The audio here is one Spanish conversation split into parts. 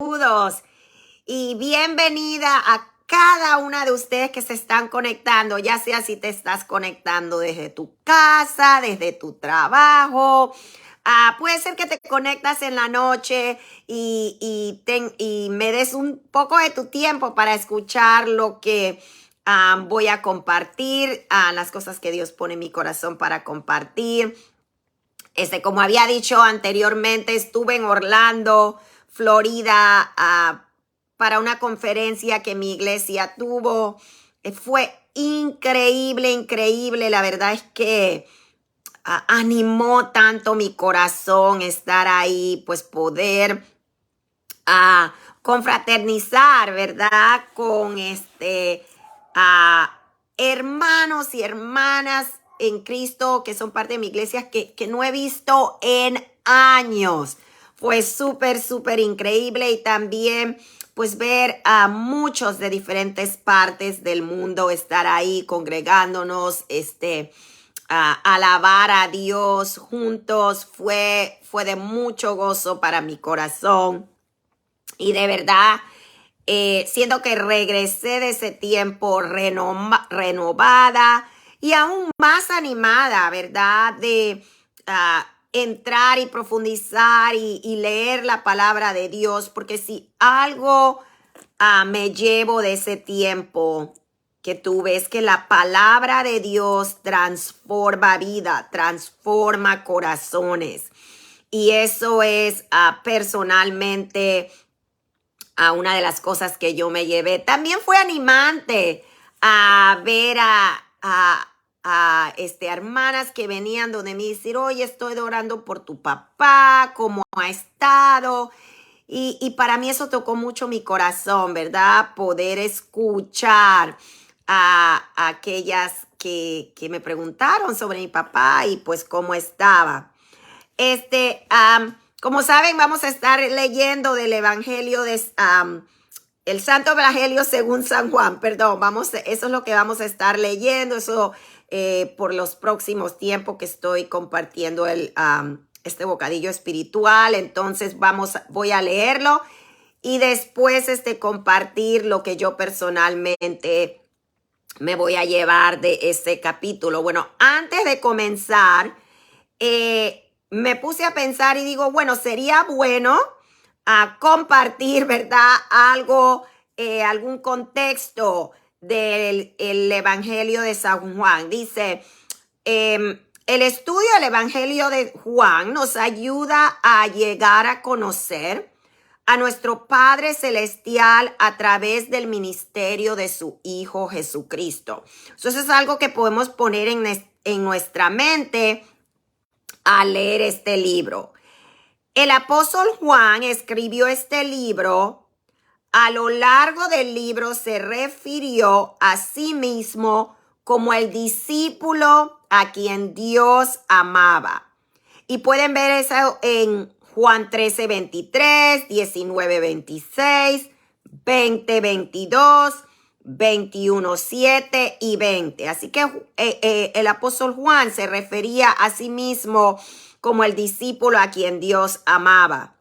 Saludos y bienvenida a cada una de ustedes que se están conectando, ya sea si te estás conectando desde tu casa, desde tu trabajo. Puede ser que te conectas en la noche y me des un poco de tu tiempo para escuchar lo que voy a compartir, las cosas que Dios pone en mi corazón para compartir. Como había dicho anteriormente, estuve en Orlando, Florida, para una conferencia que mi iglesia tuvo. Fue increíble, increíble. La verdad es que animó tanto mi corazón estar ahí, pues poder confraternizar, ¿verdad? Con hermanos y hermanas en Cristo que son parte de mi iglesia que no he visto en años. Fue súper, súper increíble y también pues ver a muchos de diferentes partes del mundo estar ahí congregándonos, alabar a Dios juntos. Fue de mucho gozo para mi corazón. Y de verdad, siento que regresé de ese tiempo renovada y aún más animada, ¿verdad? De entrar y profundizar y leer la palabra de Dios, porque si algo me llevo de ese tiempo que tuve es que la palabra de Dios transforma vida, transforma corazones. Y eso es personalmente una de las cosas que yo me llevé. También fue animante a ver a hermanas que venían donde me decir, oye, estoy orando por tu papá, cómo ha estado. Y para mí eso tocó mucho mi corazón, ¿verdad? Poder escuchar a aquellas que me preguntaron sobre mi papá y pues cómo estaba. Como saben, vamos a estar leyendo del Evangelio el Santo Evangelio según San Juan, perdón, eso es lo que vamos a estar leyendo, eso por los próximos tiempos que estoy compartiendo este bocadillo espiritual. Entonces voy a leerlo y después compartir lo que yo personalmente me voy a llevar de este capítulo. Bueno, antes de comenzar, me puse a pensar y digo, bueno, sería bueno compartir, ¿verdad? Algún contexto del el Evangelio de San Juan. Dice, el estudio del Evangelio de Juan nos ayuda a llegar a conocer a nuestro Padre Celestial a través del ministerio de su Hijo Jesucristo. Eso es algo que podemos poner en nuestra mente al leer este libro. El apóstol Juan escribió este libro. A lo largo del libro se refirió a sí mismo como el discípulo a quien Dios amaba. Y pueden ver eso en Juan 13:23, 19:26, 20:22, 21:7 y 20. Así que el apóstol Juan se refería a sí mismo como el discípulo a quien Dios amaba.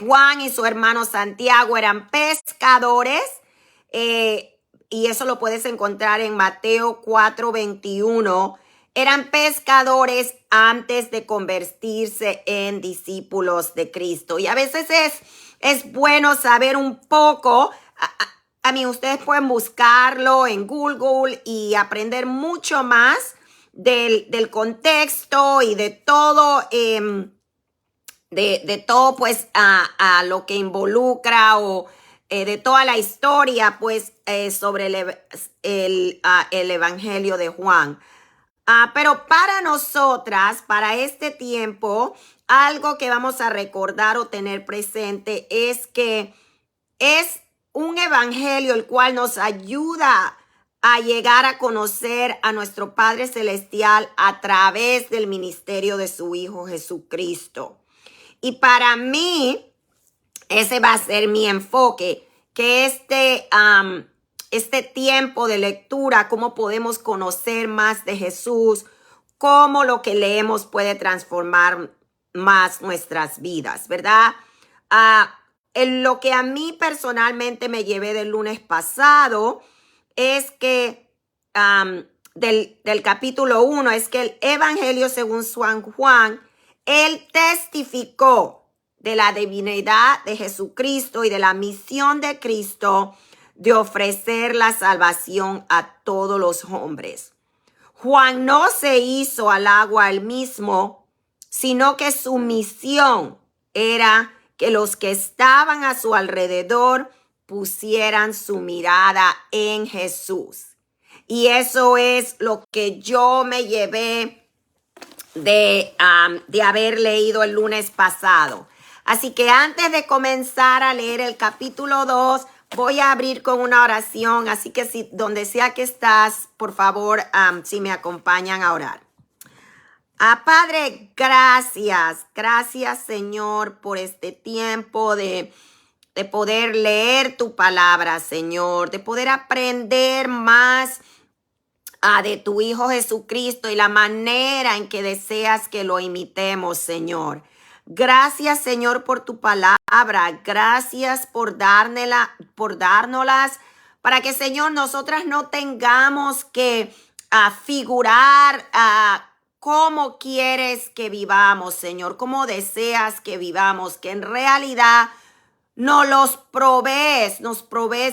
Juan y su hermano Santiago eran pescadores, y eso lo puedes encontrar en Mateo 4:21. Eran pescadores antes de convertirse en discípulos de Cristo. Y a veces es bueno saber un poco. A mí ustedes pueden buscarlo en Google y aprender mucho más del contexto y de todo. De todo pues a lo que involucra o de toda la historia pues sobre el Evangelio de Juan. Pero para nosotras, para este tiempo, algo que vamos a recordar o tener presente es que es un evangelio el cual nos ayuda a llegar a conocer a nuestro Padre Celestial a través del ministerio de su Hijo Jesucristo. Y para mí, ese va a ser mi enfoque, que este tiempo de lectura, cómo podemos conocer más de Jesús, cómo lo que leemos puede transformar más nuestras vidas, ¿verdad? lo que a mí personalmente me llevé del lunes pasado es que del capítulo 1 es que el Evangelio según San Juan, él testificó de la divinidad de Jesucristo y de la misión de Cristo de ofrecer la salvación a todos los hombres. Juan no se hizo al agua él mismo, sino que su misión era que los que estaban a su alrededor pusieran su mirada en Jesús. Y eso es lo que yo me llevé de haber leído el lunes pasado. Así que antes de comenzar a leer el capítulo 2, voy a abrir con una oración. Así que si donde sea que estás, por favor, si me acompañan a orar. Padre, gracias. Gracias, Señor, por este tiempo de poder leer tu palabra, Señor, de poder aprender más de tu Hijo Jesucristo y la manera en que deseas que lo imitemos, Señor. Gracias, Señor, por tu palabra. Gracias por dárnoslas para que, Señor, nosotras no tengamos que figurar cómo quieres que vivamos, Señor, cómo deseas que vivamos, que en realidad nos provees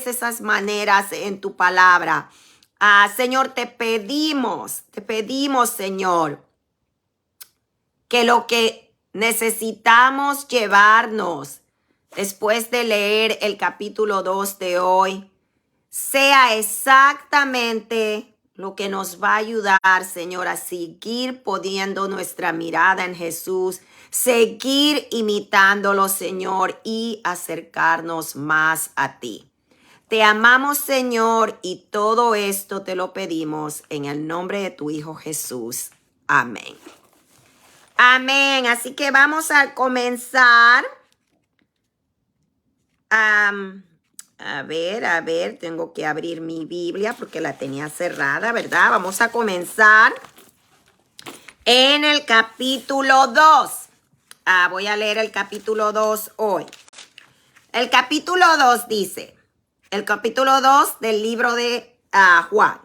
esas maneras en tu palabra. Señor, te pedimos, Señor, que lo que necesitamos llevarnos después de leer el capítulo 2 de hoy sea exactamente lo que nos va a ayudar, Señor, a seguir poniendo nuestra mirada en Jesús, seguir imitándolo, Señor, y acercarnos más a ti. Te amamos, Señor, y todo esto te lo pedimos en el nombre de tu Hijo Jesús. Amén. Amén. Así que vamos a comenzar. A ver, tengo que abrir mi Biblia porque la tenía cerrada, ¿verdad? Vamos a comenzar en el capítulo 2. Voy a leer el capítulo 2 hoy. El capítulo 2 dice, el capítulo 2 del libro de Juan.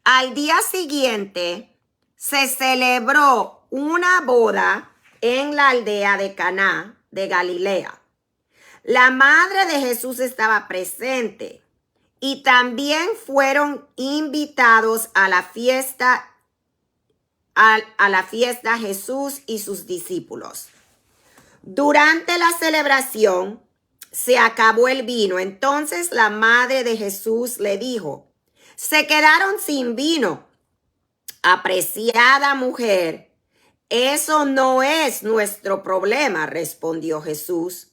Al día siguiente se celebró una boda en la aldea de Caná de Galilea. La madre de Jesús estaba presente y también fueron invitados a la fiesta Jesús y sus discípulos. Durante la celebración se acabó el vino. Entonces la madre de Jesús le dijo, se quedaron sin vino. Apreciada mujer, eso no es nuestro problema, respondió Jesús.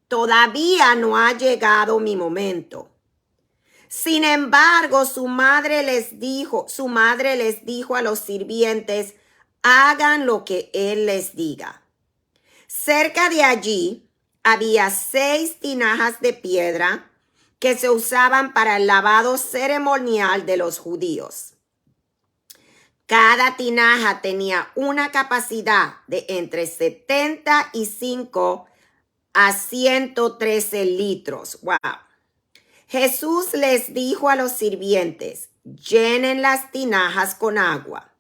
Todavía no ha llegado mi momento. Sin embargo, su madre les dijo a los sirvientes, hagan lo que él les diga. Cerca de allí había 6 tinajas de piedra que se usaban para el lavado ceremonial de los judíos. Cada tinaja tenía una capacidad de entre 75 a 113 litros. Wow. Jesús les dijo a los sirvientes, llenen las tinajas con agua.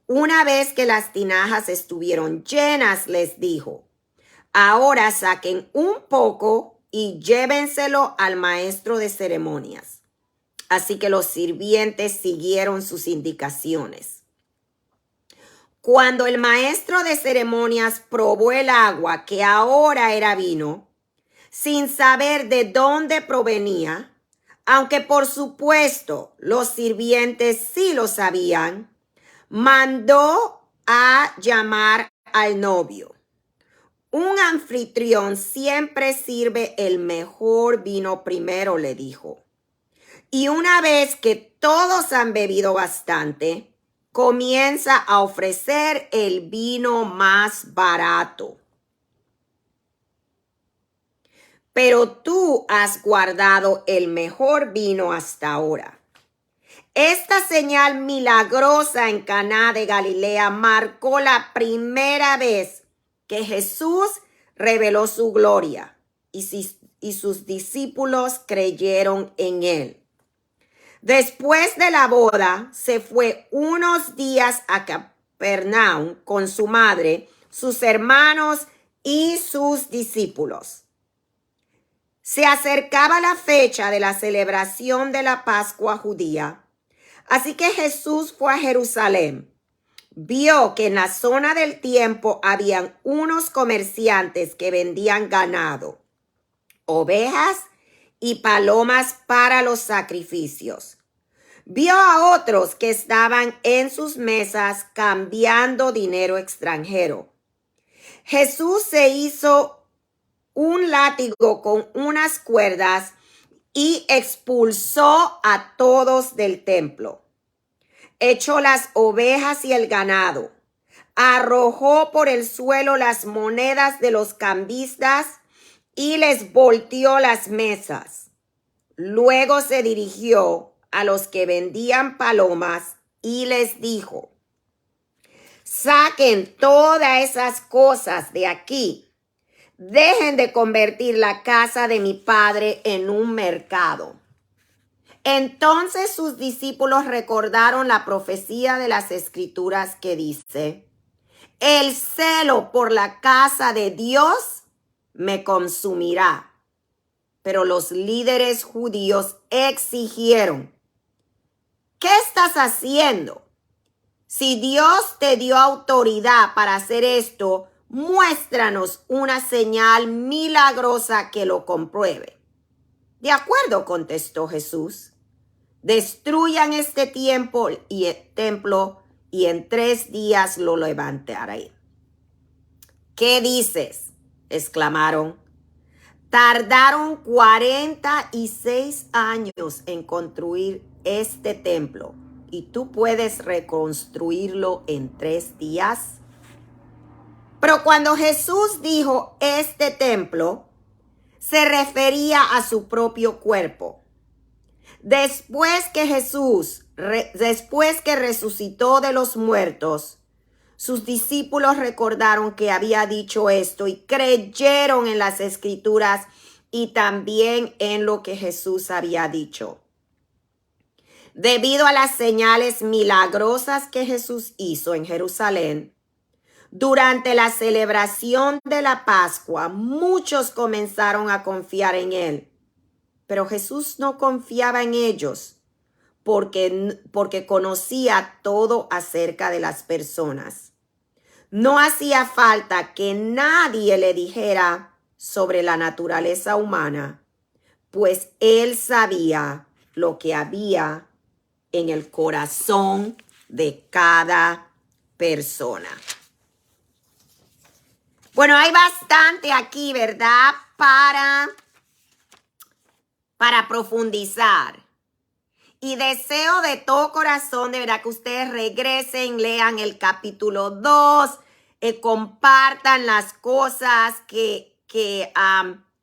Una vez que las tinajas estuvieron llenas, les dijo, ahora saquen un poco y llévenselo al maestro de ceremonias. Así que los sirvientes siguieron sus indicaciones. Cuando el maestro de ceremonias probó el agua, que ahora era vino, sin saber de dónde provenía, aunque por supuesto los sirvientes sí lo sabían, mandó a llamar al novio. Un anfitrión siempre sirve el mejor vino primero, le dijo. Y una vez que todos han bebido bastante, comienza a ofrecer el vino más barato. Pero tú has guardado el mejor vino hasta ahora. Esta señal milagrosa en Caná de Galilea marcó la primera vez que Jesús reveló su gloria y sus discípulos creyeron en él. Después de la boda, se fue unos días a Capernaum con su madre, sus hermanos y sus discípulos. Se acercaba la fecha de la celebración de la Pascua judía, así que Jesús fue a Jerusalén. Vio que en la zona del tiempo habían unos comerciantes que vendían ganado, ovejas y palomas para los sacrificios. Vio a otros que estaban en sus mesas cambiando dinero extranjero. Jesús se hizo un látigo con unas cuerdas y expulsó a todos del templo. Echó las ovejas y el ganado, arrojó por el suelo las monedas de los cambistas y les volteó las mesas. Luego se dirigió a los que vendían palomas y les dijo: saquen todas esas cosas de aquí. Dejen de convertir la casa de mi padre en un mercado. Entonces sus discípulos recordaron la profecía de las Escrituras que dice: el celo por la casa de Dios me consumirá. Pero los líderes judíos exigieron: ¿qué estás haciendo? Si Dios te dio autoridad para hacer esto, muéstranos una señal milagrosa que lo compruebe. De acuerdo, contestó Jesús. Destruyan este templo y en 3 días lo levantaré. ¿Qué dices?, exclamaron. Tardaron 46 años en construir este templo y tú puedes reconstruirlo en 3 días. Pero cuando Jesús dijo este templo, se refería a su propio cuerpo. Después que resucitó de los muertos, sus discípulos recordaron que había dicho esto y creyeron en las Escrituras y también en lo que Jesús había dicho. Debido a las señales milagrosas que Jesús hizo en Jerusalén, durante la celebración de la Pascua, muchos comenzaron a confiar en él. Pero Jesús no confiaba en ellos porque conocía todo acerca de las personas. No hacía falta que nadie le dijera sobre la naturaleza humana, pues él sabía lo que había en el corazón de cada persona. Bueno, hay bastante aquí, ¿verdad? Para profundizar. Y deseo de todo corazón, de verdad, que ustedes regresen, lean el capítulo 2, compartan las cosas que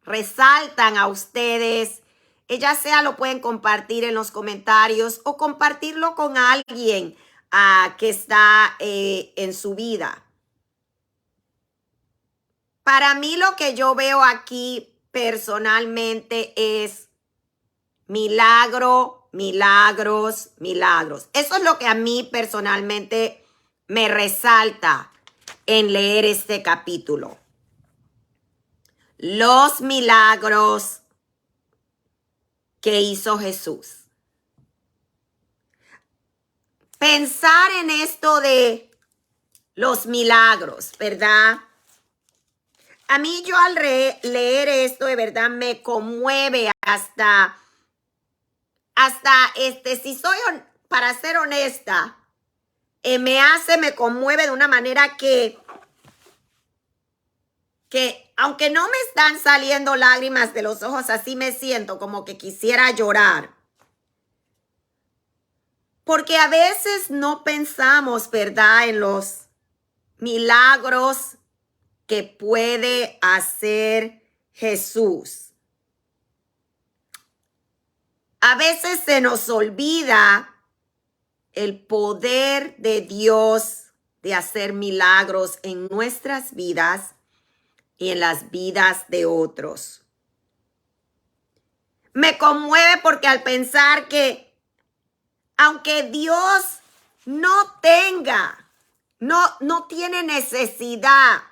resaltan a ustedes. Ya sea lo pueden compartir en los comentarios o compartirlo con alguien que está en su vida. Para mí lo que yo veo aquí personalmente es milagro, milagros, milagros. Eso es lo que a mí personalmente me resalta en leer este capítulo. Los milagros que hizo Jesús. Pensar en esto de los milagros, ¿verdad? A mí yo al leer esto de verdad me conmueve hasta si soy, para ser honesta, me conmueve de una manera que aunque no me están saliendo lágrimas de los ojos, así me siento como que quisiera llorar. Porque a veces no pensamos, ¿verdad?, en los milagros que puede hacer Jesús. A veces se nos olvida el poder de Dios de hacer milagros en nuestras vidas y en las vidas de otros. Me conmueve porque al pensar que aunque Dios no tiene necesidad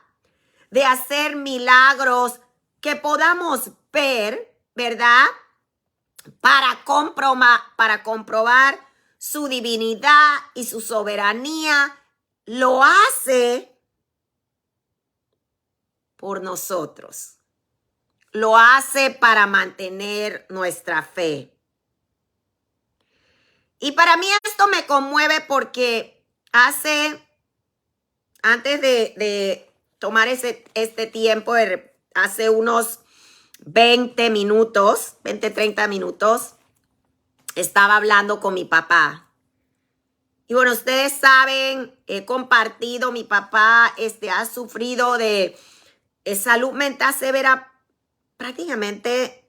de hacer milagros que podamos ver, ¿verdad? Para comprobar su divinidad y su soberanía, lo hace por nosotros. Lo hace para mantener nuestra fe. Y para mí esto me conmueve porque antes de tomar este tiempo, hace unos 20 minutos, 30 minutos, estaba hablando con mi papá. Y bueno, ustedes saben, he compartido, mi papá ha sufrido de salud mental severa prácticamente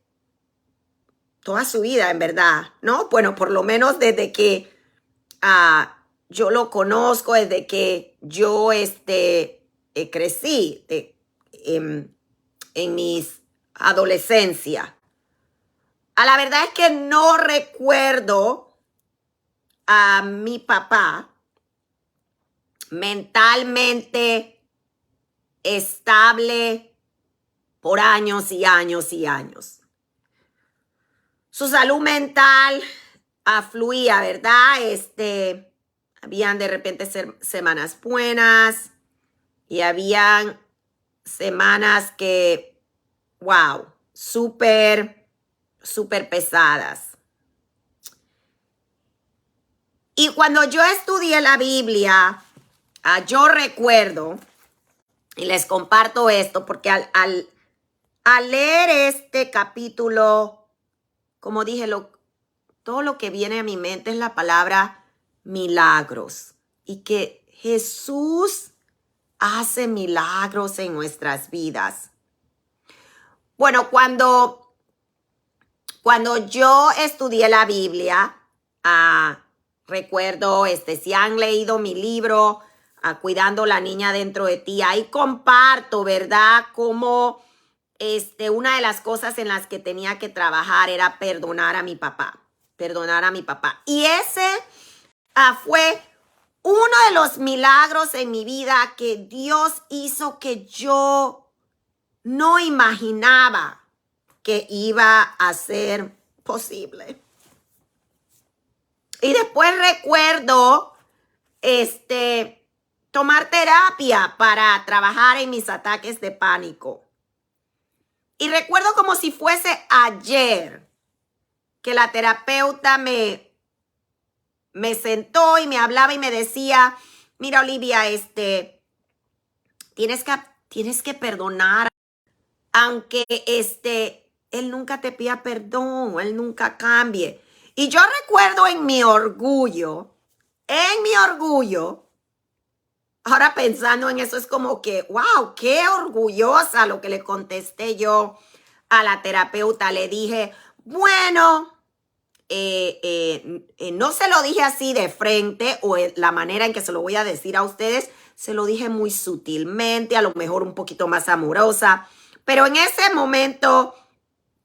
toda su vida, en verdad, ¿no? Bueno, por lo menos desde que yo lo conozco, desde que yo crecí en mis adolescencia. La verdad es que no recuerdo a mi papá mentalmente estable por años y años y años. Su salud mental fluía, ¿verdad? Habían de repente semanas buenas y habían semanas que, wow, súper pesadas. Y cuando yo estudié la Biblia, yo recuerdo, y les comparto esto, porque al leer este capítulo, como dije, todo lo que viene a mi mente es la palabra milagros. Y que Jesús hace milagros en nuestras vidas. Bueno, cuando yo estudié la Biblia, recuerdo, si han leído mi libro, Cuidando la niña dentro de ti, ahí comparto, ¿verdad? Cómo una de las cosas en las que tenía que trabajar era perdonar a mi papá. Y ese fue uno de los milagros en mi vida que Dios hizo que yo no imaginaba que iba a ser posible. Y después recuerdo tomar terapia para trabajar en mis ataques de pánico. Y recuerdo como si fuese ayer que la terapeuta me sentó y me hablaba y me decía, mira, Olivia, tienes que perdonar, aunque él nunca te pida perdón, él nunca cambie. Y yo recuerdo en mi orgullo, ahora pensando en eso es como que, wow, qué orgullosa lo que le contesté yo a la terapeuta. Le dije, bueno, no se lo dije así de frente o la manera en que se lo voy a decir a ustedes, se lo dije muy sutilmente, a lo mejor un poquito más amorosa. Pero en ese momento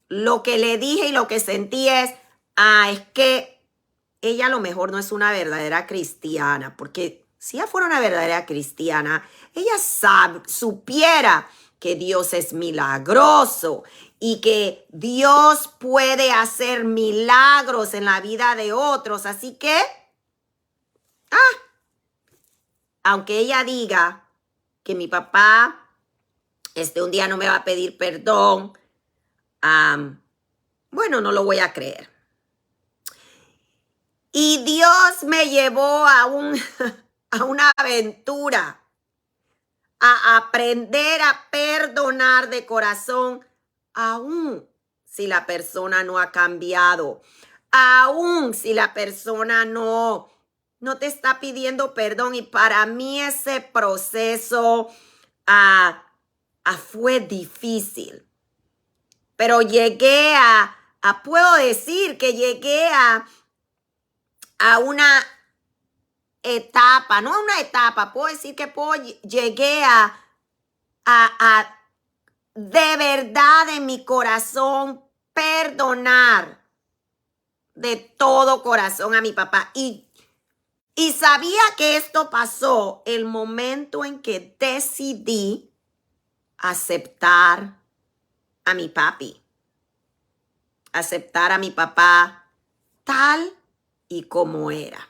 lo que le dije y lo que sentí es que ella a lo mejor no es una verdadera cristiana, porque si ella fuera una verdadera cristiana, ella supiera que Dios es milagroso y que Dios puede hacer milagros en la vida de otros. Así que, aunque ella diga que mi papá un día no me va a pedir perdón, bueno, no lo voy a creer. Y Dios me llevó a una aventura, a aprender a perdonar de corazón, aún si la persona no ha cambiado, aún si la persona no te está pidiendo perdón. Y para mí ese proceso fue difícil. Pero llegué puedo decir que llegué a una etapa, no a una etapa, puedo decir que llegué a de verdad en mi corazón perdonar de todo corazón a mi papá. Y sabía que esto pasó el momento en que decidí aceptar a mi papi, aceptar a mi papá tal y como era.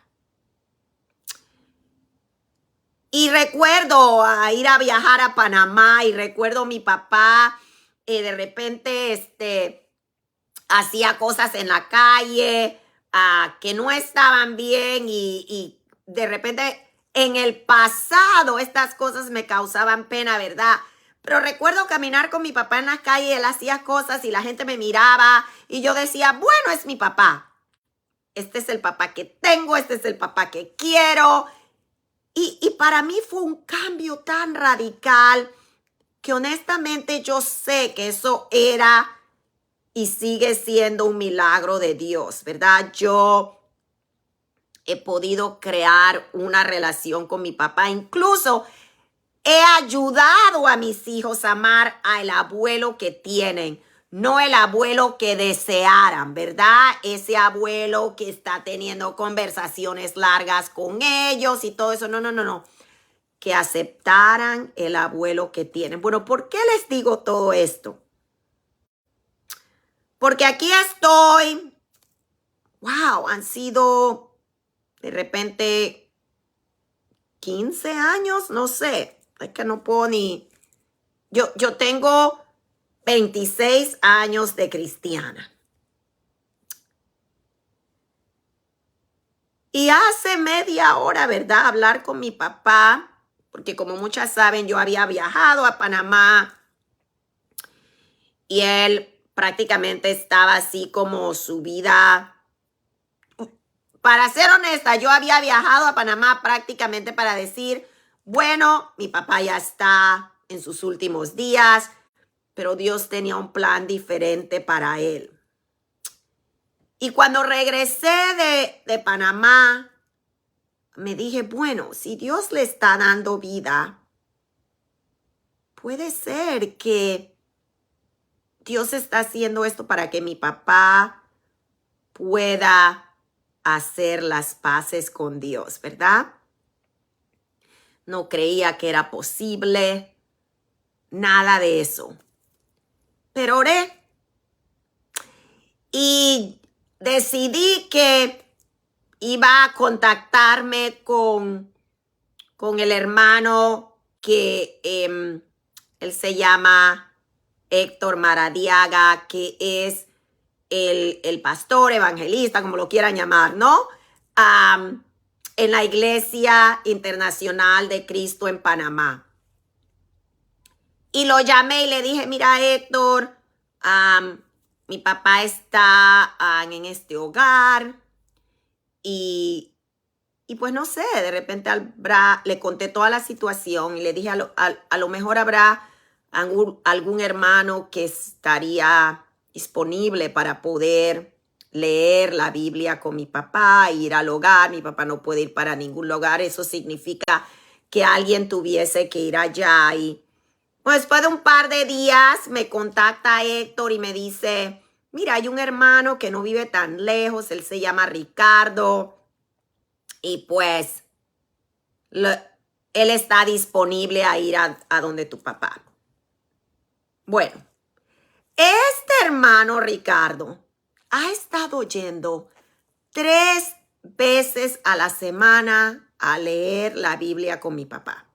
Y recuerdo ir a viajar a Panamá y recuerdo mi papá de repente hacía cosas en la calle que no estaban bien y de repente en el pasado estas cosas me causaban pena, ¿verdad? Pero recuerdo caminar con mi papá en la calle, él hacía cosas y la gente me miraba y yo decía, bueno, es mi papá. Este es el papá que tengo, este es el papá que quiero. Y para mí fue un cambio tan radical que honestamente yo sé que eso era y sigue siendo un milagro de Dios, ¿verdad? Yo he podido crear una relación con mi papá. Incluso he ayudado a mis hijos a amar al abuelo que tienen, no el abuelo que desearan, ¿verdad? Ese abuelo que está teniendo conversaciones largas con ellos y todo eso. No. Que aceptaran el abuelo que tienen. Bueno, ¿por qué les digo todo esto? Porque aquí estoy. Wow, han sido de repente 15 años, no sé. Es que no puedo ni... Yo tengo 26 años de cristiana. Y hace media hora, ¿verdad? Hablar con mi papá, porque como muchas saben, yo había viajado a Panamá y él prácticamente estaba así como su vida. Para ser honesta, yo había viajado a Panamá prácticamente para decir, bueno, mi papá ya está en sus últimos días, pero Dios tenía un plan diferente para él. Y cuando regresé de Panamá, me dije, bueno, si Dios le está dando vida, puede ser que Dios está haciendo esto para que mi papá pueda hacer las paces con Dios, ¿verdad? No creía que era posible, nada de eso. Pero oré y decidí que iba a contactarme con el hermano que él se llama Héctor Maradiaga, que es el pastor evangelista, como lo quieran llamar, ¿no? En la Iglesia Internacional de Cristo en Panamá. Y lo llamé y le dije, mira, Héctor, mi papá está en este hogar y pues no sé, de repente le conté toda la situación y le dije, a lo mejor habrá algún hermano que estaría disponible para poder leer la Biblia con mi papá, ir al hogar. Mi papá no puede ir para ningún lugar, eso significa que alguien tuviese que ir allá. Y pues después de un par de días me contacta Héctor y me dice, mira, hay un hermano que no vive tan lejos, él se llama Ricardo y pues él está disponible a ir a donde tu papá. Bueno, este hermano Ricardo ha estado yendo 3 veces a la semana a leer la Biblia con mi papá.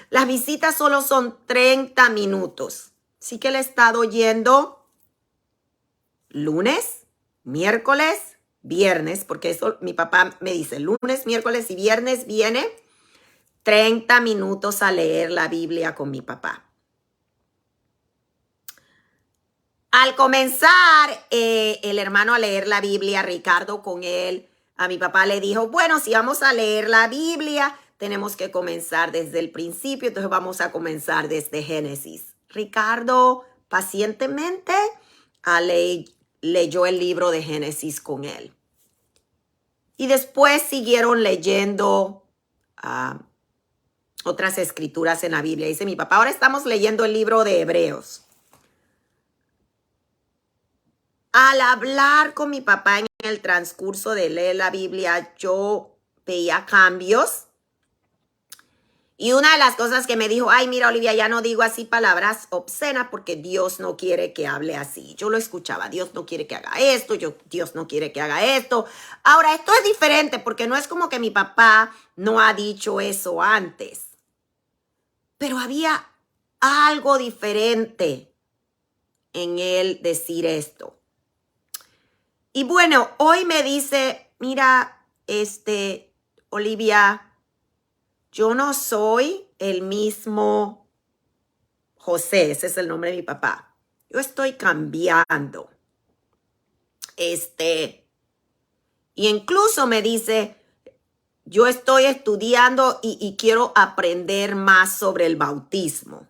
Las visitas solo son 30 minutos. Así que él ha estado yendo lunes, miércoles, viernes, porque eso mi papá me dice, lunes, miércoles y viernes viene 30 minutos a leer la Biblia con mi papá. Al comenzar el hermano a leer la Biblia, Ricardo con él, a mi papá le dijo, bueno, si vamos a leer la Biblia, tenemos que comenzar desde el principio, entonces vamos a comenzar desde Génesis. Ricardo pacientemente leyó el libro de Génesis con él. Y después siguieron leyendo otras escrituras en la Biblia. Dice mi papá, ahora estamos leyendo el libro de Hebreos. al hablar con mi papá en el transcurso de leer la Biblia, yo veía cambios. Y una de las cosas que me dijo, ay, mira, Olivia, ya no digo así palabras obscenas porque Dios no quiere que hable así. Yo lo escuchaba, Dios no quiere que haga esto, Dios no quiere que haga esto. Ahora, esto es diferente porque no es como que mi papá no ha dicho eso antes. Pero había algo diferente en él decir esto. Y bueno, hoy me dice, mira, Olivia, yo no soy el mismo José, ese es el nombre de mi papá. Yo estoy cambiando. Y incluso me dice, yo estoy estudiando y quiero aprender más sobre el bautismo.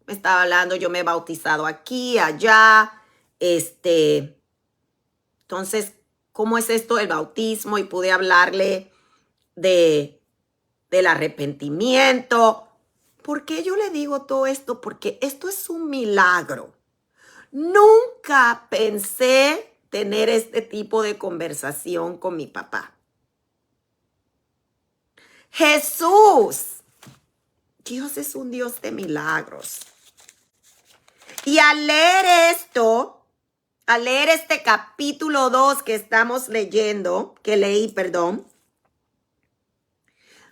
Me estaba hablando, yo me he bautizado aquí, allá. Entonces, ¿cómo es esto del bautismo? Y pude hablarle del arrepentimiento. ¿Por qué yo le digo todo esto? Porque esto es un milagro. Nunca pensé tener este tipo de conversación con mi papá. Jesús, Dios es un Dios de milagros. Y al leer esto, al leer este capítulo 2 que estamos leyendo,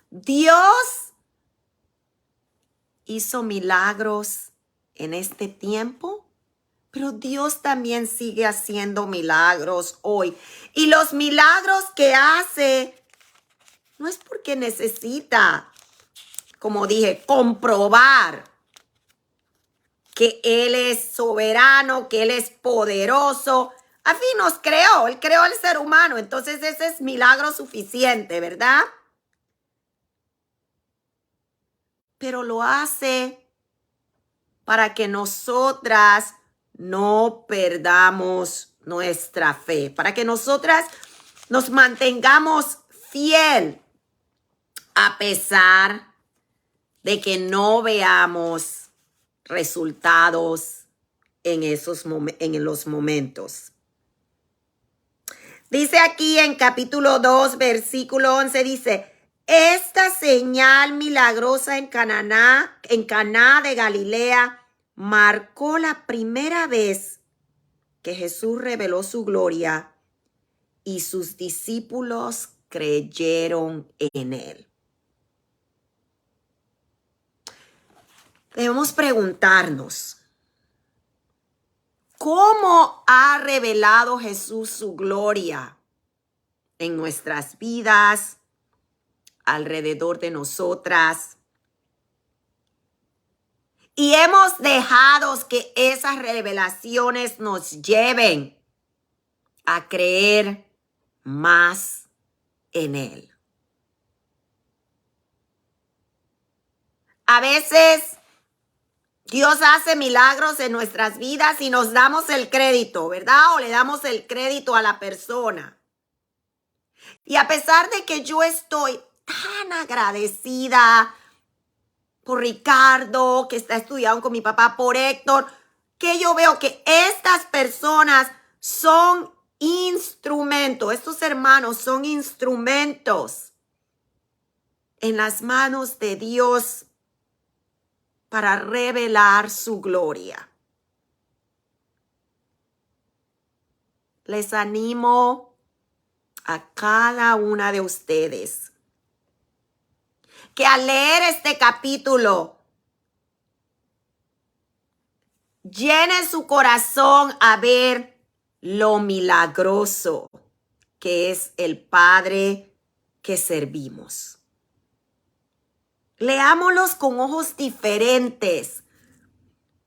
Dios hizo milagros en este tiempo, pero Dios también sigue haciendo milagros hoy. Y los milagros que hace no es porque necesita, como dije, comprobar que Él es soberano, que Él es poderoso. Al fin nos creó, Él creó al ser humano, entonces ese es milagro suficiente, ¿verdad? Pero lo hace para que nosotras no perdamos nuestra fe, para que nosotras nos mantengamos fiel a pesar de que no veamos resultados en los momentos. Dice aquí en capítulo 2, versículo 11, dice, esta señal milagrosa en Caná de Galilea marcó la primera vez que Jesús reveló su gloria y sus discípulos creyeron en él. Debemos preguntarnos, ¿cómo ha revelado Jesús su gloria en nuestras vidas, alrededor de nosotras? Y hemos dejado que esas revelaciones nos lleven a creer más en Él. A veces Dios hace milagros en nuestras vidas y nos damos el crédito, ¿verdad? O le damos el crédito a la persona. Y a pesar de que yo estoy tan agradecida por Ricardo, que está estudiando con mi papá, por Héctor, que yo veo que estas personas son instrumentos, estos hermanos son instrumentos en las manos de Dios para revelar su gloria. Les animo a cada una de ustedes que al leer este capítulo llene su corazón a ver lo milagroso que es el Padre que servimos. Leámoslos con ojos diferentes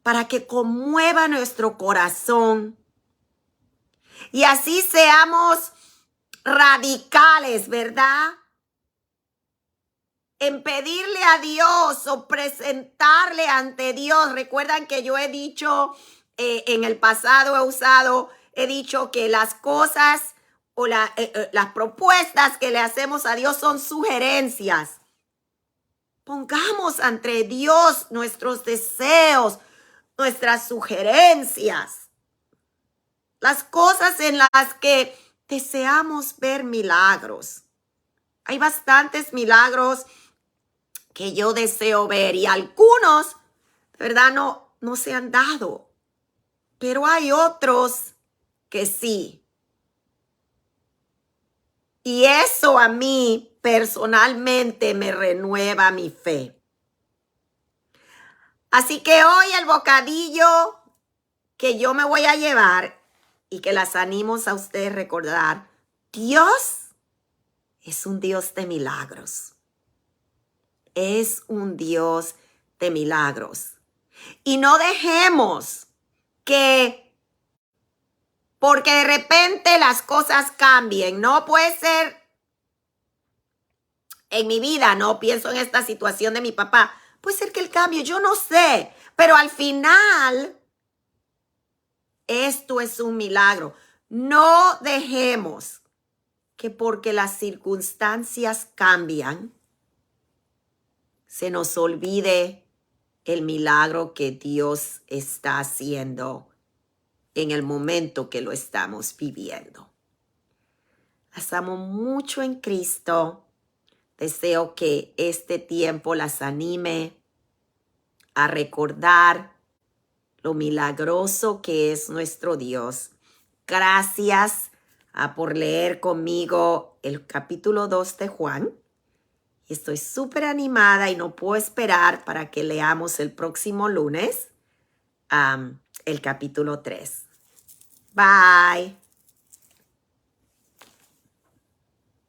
para que conmueva nuestro corazón y así seamos radicales, ¿verdad? En pedirle a Dios o presentarle ante Dios. Recuerdan que yo he dicho en el pasado, he dicho que las cosas o las propuestas que le hacemos a Dios son sugerencias. Pongamos ante Dios nuestros deseos, nuestras sugerencias. las cosas en las que deseamos ver milagros. Hay bastantes milagros que yo deseo ver y algunos, de verdad, no se han dado. Pero hay otros que sí. Y eso a mí personalmente me renueva mi fe. Así que hoy el bocadillo que yo me voy a llevar y que las animo a ustedes a recordar, Dios es un Dios de milagros. Es un Dios de milagros. Y no dejemos que porque de repente las cosas cambien. No puede ser en mi vida, no pienso en esta situación de mi papá. Puede ser que el cambio, yo no sé, pero al final esto es un milagro. No dejemos que porque las circunstancias cambian, se nos olvide el milagro que Dios está haciendo en el momento que lo estamos viviendo. Las amo mucho en Cristo. Deseo que este tiempo las anime a recordar lo milagroso que es nuestro Dios. Gracias por leer conmigo el capítulo 2 de Juan. Estoy súper animada y no puedo esperar para que leamos el próximo lunes el capítulo 3. Bye.